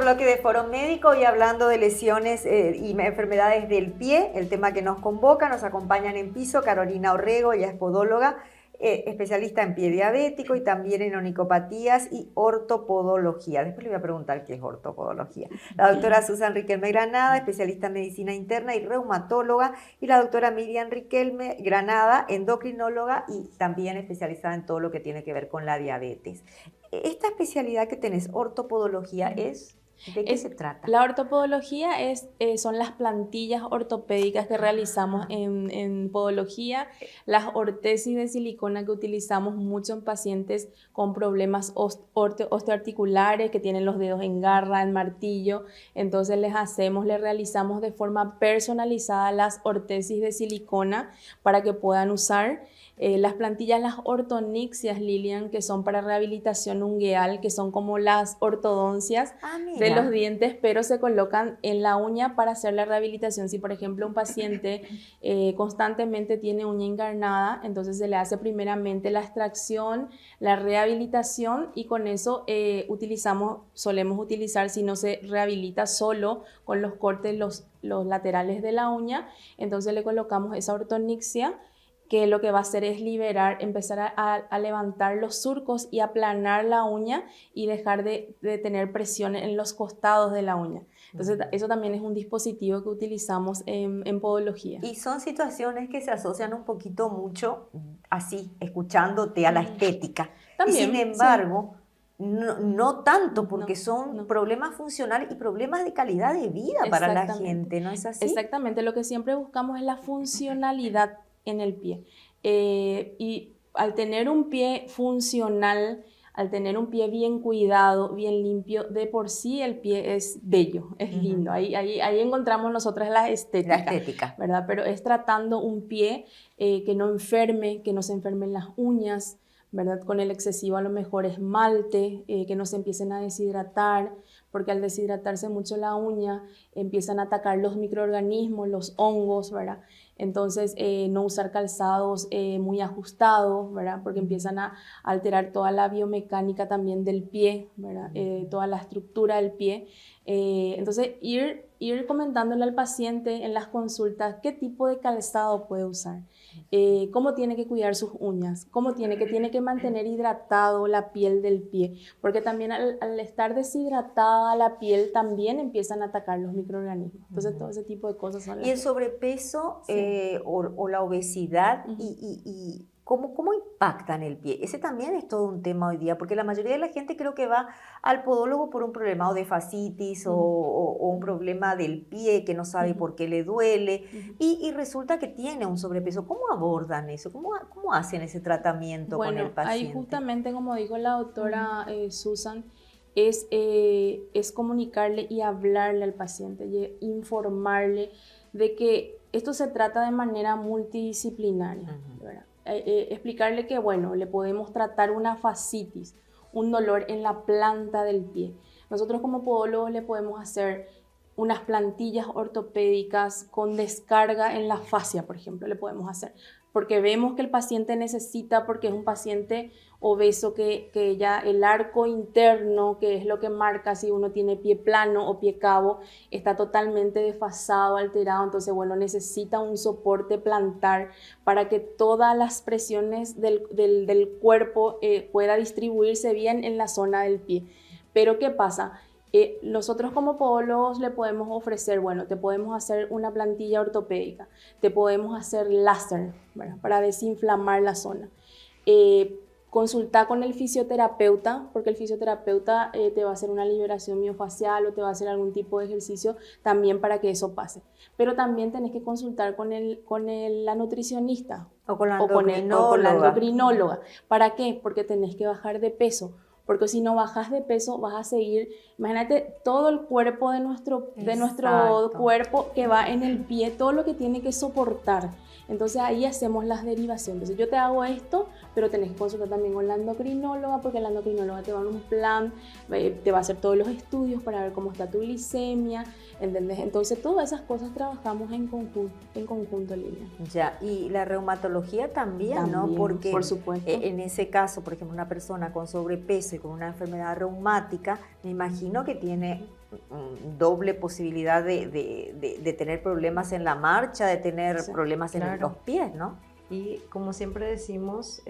bloque de Foro Médico y hablando de lesiones y enfermedades del pie, el tema que nos convoca, nos acompañan en piso Carolina Orrego, ella es podóloga, especialista en pie diabético y también en onicopatías y ortopodología. Después le voy a preguntar qué es ortopodología. La doctora Susan Riquelme Granada, especialista en medicina interna y reumatóloga, y la doctora Miriam Riquelme Granada, endocrinóloga y también especializada en todo lo que tiene que ver con la diabetes. Esta especialidad que tenés, ortopodología, ¿de qué se trata? La ortopodología son las plantillas ortopédicas que realizamos en podología, las ortesis de silicona que utilizamos mucho en pacientes con problemas osteoarticulares, que tienen los dedos en garra, en martillo. Entonces les realizamos de forma personalizada las ortesis de silicona para que puedan usar. Las plantillas, las ortonixias, Lilian, que son para rehabilitación ungueal, que son como las ortodoncias de los dientes, pero se colocan en la uña para hacer la rehabilitación. Si, por ejemplo, un paciente constantemente tiene uña encarnada, entonces se le hace primeramente la extracción, la rehabilitación, y con eso solemos utilizar, si no se rehabilita solo con los cortes, los laterales de la uña, entonces le colocamos esa ortonixia, que lo que va a hacer es empezar a levantar los surcos y aplanar la uña y dejar de tener presión en los costados de la uña. Entonces, eso también es un dispositivo que utilizamos en podología. Y son situaciones que se asocian un poquito mucho, así, escuchándote, a la estética. También, y sin embargo, sí. no tanto, porque son problemas funcionales y problemas de calidad de vida para la gente, ¿no es así? Exactamente, lo que siempre buscamos es la funcionalidad en el pie. Y al tener un pie funcional, al tener un pie bien cuidado, bien limpio, de por sí el pie es bello, es lindo. Ahí encontramos nosotras la estética, ¿verdad? Pero es tratando un pie que no se enfermen las uñas, ¿verdad? Con el excesivo a lo mejor esmalte, que no se empiecen a deshidratar, porque al deshidratarse mucho la uña empiezan a atacar los microorganismos, los hongos, ¿verdad? Entonces, no usar calzados muy ajustados, ¿verdad? Porque empiezan a alterar toda la biomecánica también del pie, ¿verdad? Toda la estructura del pie. Entonces, ir comentándole al paciente en las consultas qué tipo de calzado puede usar, cómo tiene que cuidar sus uñas, tiene que mantener hidratado la piel del pie, porque también al estar deshidratada la piel también empiezan a atacar los microorganismos. Entonces, todo ese tipo de cosas son las... Y el sobrepeso o la obesidad y ¿cómo impactan el pie? Ese también es todo un tema hoy día, porque la mayoría de la gente creo que va al podólogo por un problema o de fascitis o un problema del pie que no sabe por qué le duele y resulta que tiene un sobrepeso. ¿Cómo abordan eso? ¿Cómo hacen ese tratamiento con el paciente? Ahí justamente, como dijo la doctora Susan, es comunicarle y hablarle al paciente, y informarle de que esto se trata de manera multidisciplinaria, ¿verdad? Explicarle que, bueno, le podemos tratar una fascitis, un dolor en la planta del pie. Nosotros como podólogos le podemos hacer unas plantillas ortopédicas con descarga en la fascia, por ejemplo, le podemos hacer, porque vemos que el paciente necesita, porque es un paciente obeso que ya el arco interno, que es lo que marca si uno tiene pie plano o pie cabo, está totalmente desfasado, alterado. Entonces, bueno, necesita un soporte plantar para que todas las presiones del cuerpo pueda distribuirse bien en la zona del pie. Pero ¿qué pasa? Nosotros como podólogos le podemos ofrecer, bueno, te podemos hacer una plantilla ortopédica, te podemos hacer láser, ¿verdad? Para desinflamar la zona. Consulta con el fisioterapeuta, porque el fisioterapeuta te va a hacer una liberación miofacial o te va a hacer algún tipo de ejercicio también para que eso pase. Pero también tenés que consultar con la nutricionista o con la endocrinóloga. ¿Para qué? Porque tenés que bajar de peso. Porque si no bajas de peso vas a seguir, imagínate todo el cuerpo de nuestro cuerpo que va en el pie, todo lo que tiene que soportar. Entonces ahí hacemos las derivaciones. Entonces yo te hago esto, pero tenés que consultar también con la endocrinóloga, porque la endocrinóloga te va a dar un plan, te va a hacer todos los estudios para ver cómo está tu glicemia, ¿entendés? Entonces todas esas cosas trabajamos en conjunto, Lilia. Ya, y la reumatología también, ¿no? Porque por supuesto. En ese caso, por ejemplo, una persona con sobrepeso y con una enfermedad reumática, me imagino que tiene doble posibilidad de tener problemas en la marcha, de tener problemas en los pies, ¿no? Y como siempre decimos,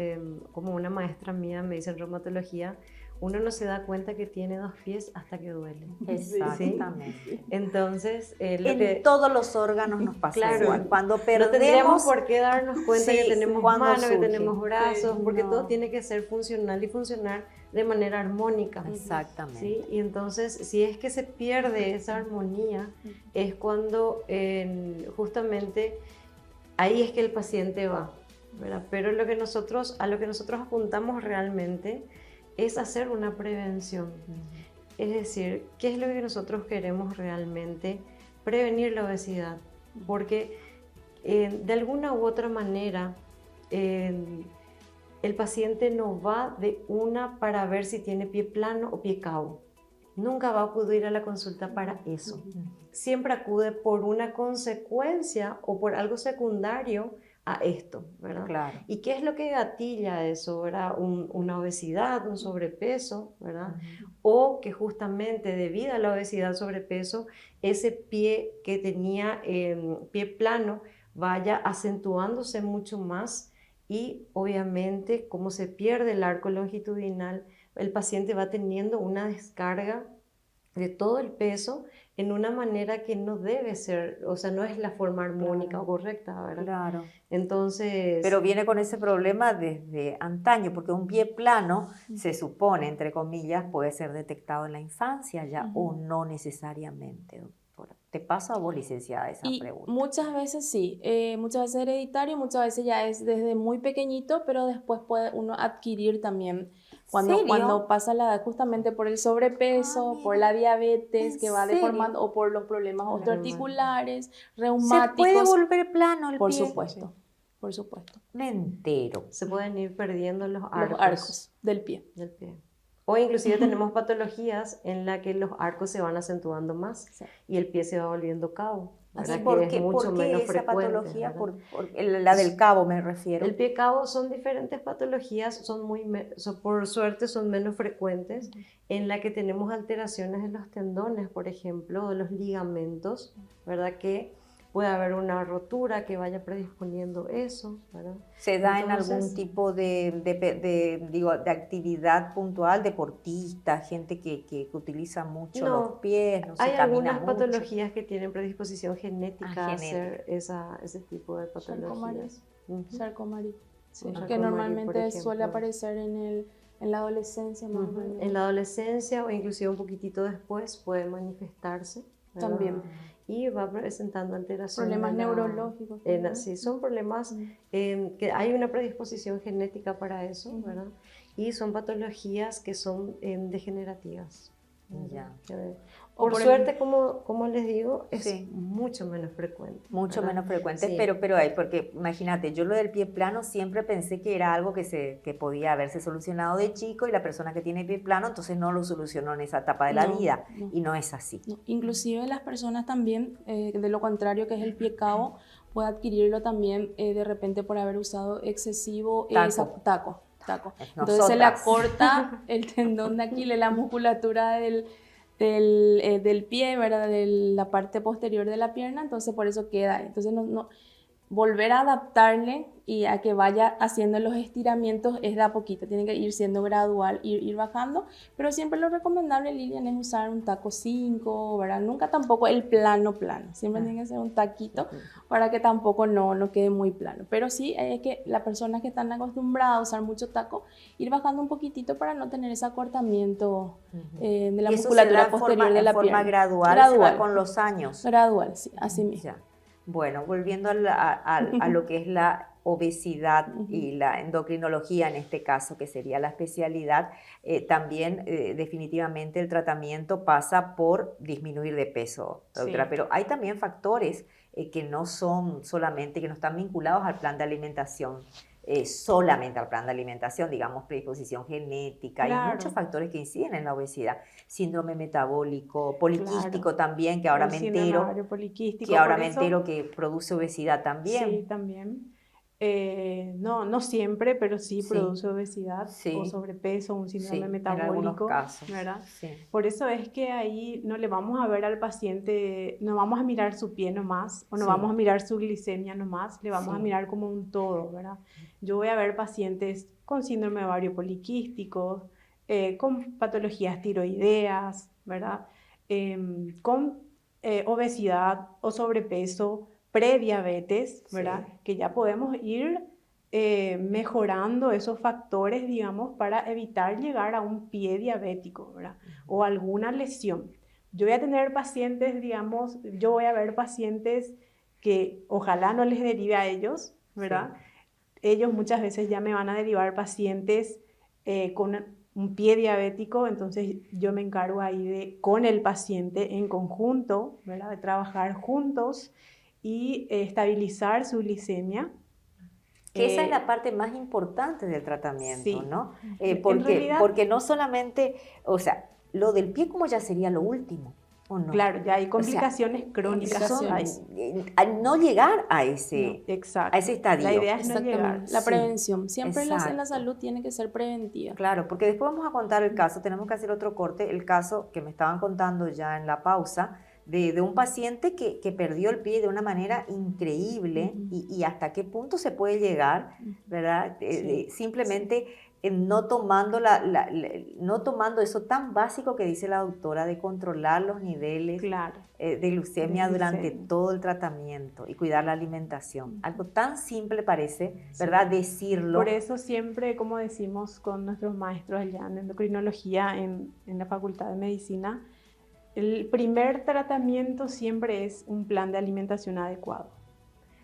como una maestra mía me dice en reumatología, uno no se da cuenta que tiene 2 pies hasta que duele. Exactamente. ¿Sí? Entonces, todos los órganos nos pasa claro, igual. Cuando perdemos, no tendríamos por qué darnos cuenta que tenemos manos, que surge. tenemos brazos, porque todo tiene que ser funcional y funcionar de manera armónica. Exactamente. ¿Sí? Y entonces, si es que se pierde esa armonía, es cuando justamente ahí es que el paciente va, ¿verdad? Pero a lo que nosotros apuntamos realmente es hacer una prevención. Es decir, ¿qué es lo que nosotros queremos realmente? Prevenir la obesidad, porque de alguna u otra manera el paciente no va de una para ver si tiene pie plano o pie cabo. Nunca va a acudir a la consulta para eso. Siempre acude por una consecuencia o por algo secundario a esto, ¿verdad? Claro. ¿Y qué es lo que gatilla eso, ¿verdad? Una obesidad, un sobrepeso, ¿verdad? O que justamente debido a la obesidad, sobrepeso, ese pie que tenía pie plano vaya acentuándose mucho más y obviamente como se pierde el arco longitudinal, el paciente va teniendo una descarga de todo el peso en una manera que no debe ser, o sea, no es la forma armónica o correcta, ¿verdad? Claro. Entonces... Pero viene con ese problema desde antaño, porque un pie plano, se supone, entre comillas, puede ser detectado en la infancia ya o no necesariamente, doctora. ¿Te pasa a vos, licenciada, esa pregunta? Muchas veces sí, muchas veces hereditario, muchas veces ya es desde muy pequeñito, pero después puede uno adquirir también cuando pasa la edad, justamente por el sobrepeso, por la diabetes que va deformando o por los problemas osteoarticulares, reumáticos. ¿Se puede volver plano el por pie? Supuesto, por supuesto. Me entero. Se pueden ir perdiendo los arcos del pie. O inclusive tenemos patologías en las que los arcos se van acentuando más y el pie se va volviendo cabo. ¿Por qué esa patología? La del cabo me refiero. El pie cabo son diferentes patologías, por suerte son menos frecuentes, en la que tenemos alteraciones en los tendones, por ejemplo, o de los ligamentos, ¿verdad? Que puede haber una rotura que vaya predisponiendo eso, ¿verdad? ¿Se da en algún tipo de actividad puntual, deportista, gente que utiliza mucho los pies, no sé, hay camina algunas mucho? patologías que tienen predisposición genética a hacer ese tipo de patologías. Sarcomaría, que normalmente suele aparecer en la adolescencia. En la adolescencia o inclusive un poquitito después puede manifestarse, ¿verdad? También. Y va presentando alteraciones. Problemas neurológicos. Sí, son problemas que hay una predisposición genética para eso, ¿verdad? Y son patologías que son degenerativas. Ya. Por suerte, como les digo, es mucho menos frecuente. Mucho menos frecuente, pero hay, porque imagínate, yo lo del pie plano siempre pensé que era algo que podía haberse solucionado de chico y la persona que tiene pie plano entonces no lo solucionó en esa etapa de la vida y no es así. Inclusive las personas también, de lo contrario que es el pie cabo, puede adquirirlo también de repente por haber usado excesivo taco. Entonces se le acorta el tendón de Aquiles, la musculatura del pie, ¿verdad? De la parte posterior de la pierna, entonces por eso queda. Entonces volver a adaptarle y a que vaya haciendo los estiramientos es de a poquito, tiene que ir siendo gradual, ir bajando, pero siempre lo recomendable, Lilian, es usar un taco 5, ¿verdad? Nunca tampoco el plano, siempre tiene que ser un taquito para que tampoco no quede muy plano, pero sí es que las personas que están acostumbradas a usar mucho taco, ir bajando un poquitito para no tener ese acortamiento de la musculatura posterior de la pierna. ¿De forma gradual? ¿Se va con los años? Gradual, sí, así mismo. Ya. Bueno, volviendo a lo que es la obesidad y la endocrinología en este caso, que sería la especialidad, también definitivamente el tratamiento pasa por disminuir de peso, doctora, pero hay también factores que no son solamente, que no están vinculados al plan de alimentación, solamente al plan de alimentación, digamos, predisposición genética, hay muchos factores que inciden en la obesidad, síndrome metabólico, poliquístico también, que ahora me entero, que produce obesidad también. Sí, también. No siempre, pero sí Sí. produce obesidad Sí. o sobrepeso, un Sí, síndrome en algunos metabólico, casos. ¿verdad? Sí. Por eso es que ahí no le vamos a ver al paciente, no vamos a mirar su pie nomás, o no Sí. vamos a mirar su glicemia nomás, le vamos a Sí. mirar como un todo, ¿verdad? Yo voy a ver pacientes con síndrome ovario poliquístico, con patologías tiroideas, ¿verdad? Con obesidad o sobrepeso, prediabetes, ¿verdad? Sí. Que ya podemos ir mejorando esos factores, digamos, para evitar llegar a un pie diabético, ¿verdad? O alguna lesión. Yo voy a tener pacientes, digamos, yo voy a ver pacientes que ojalá no les derive a ellos, ¿verdad? Sí. Ellos muchas veces ya me van a derivar pacientes con un pie diabético, entonces yo me encargo ahí de, con el paciente en conjunto, ¿verdad? De trabajar juntos y estabilizar su glicemia. Que esa es la parte más importante del tratamiento, Sí. ¿no? En Porque, realidad, porque no solamente, o sea, lo del pie como ya sería lo último, ¿o no? claro, ya hay O sea, complicaciones crónicas. son, Complicaciones. no llegar a No, ese exacto. estadio. La idea es no llegar. Exactamente. La Sí, prevención. Siempre en la exacto. salud tiene que ser preventiva. Claro, porque después vamos a contar el caso, tenemos que hacer otro corte, el caso que me estaban contando ya en la pausa, de un paciente que perdió el pie de una manera increíble y hasta qué punto se puede llegar, ¿verdad? Sí. Simplemente no tomando, no tomando eso tan básico que dice la doctora de controlar los niveles Claro. de glucemia De durante glucemia. todo el tratamiento y cuidar la alimentación. Algo tan simple parece, ¿verdad? Decirlo. Por eso siempre, como decimos con nuestros maestros allá en endocrinología en la Facultad de Medicina, el primer tratamiento siempre es un plan de alimentación adecuado.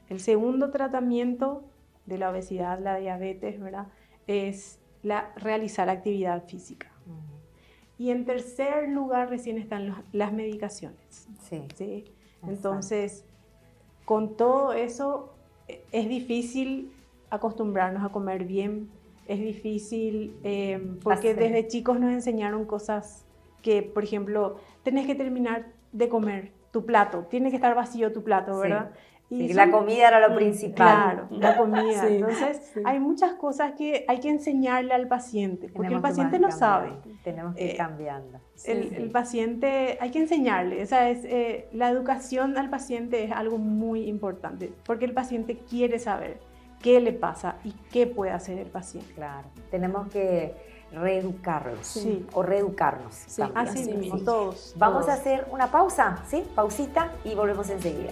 El segundo tratamiento de la obesidad, la diabetes, ¿verdad? Es realizar actividad física. Y en tercer lugar recién están las medicaciones. Sí. ¿Sí? Entonces, con todo eso es difícil acostumbrarnos a comer bien, es difícil porque desde chicos nos enseñaron cosas que, por ejemplo, tenés que terminar de comer tu plato, tiene que estar vacío tu plato, ¿verdad? Sí, la comida era lo principal. Claro, la comida. Sí, Entonces, sí. hay muchas cosas que hay que enseñarle al paciente, porque Tenemos el que paciente ir no sabe. cambiando, tenemos que ir cambiando. El paciente, hay que enseñarle, la educación al paciente es algo muy importante, porque el paciente quiere saber qué le pasa y qué puede hacer el paciente. Claro, tenemos que reeducarlos, Sí. o reeducarnos. Sí, también. Así Así mismo, mismo. todos. Vamos todos. a hacer una pausa, ¿sí? Pausita y volvemos enseguida.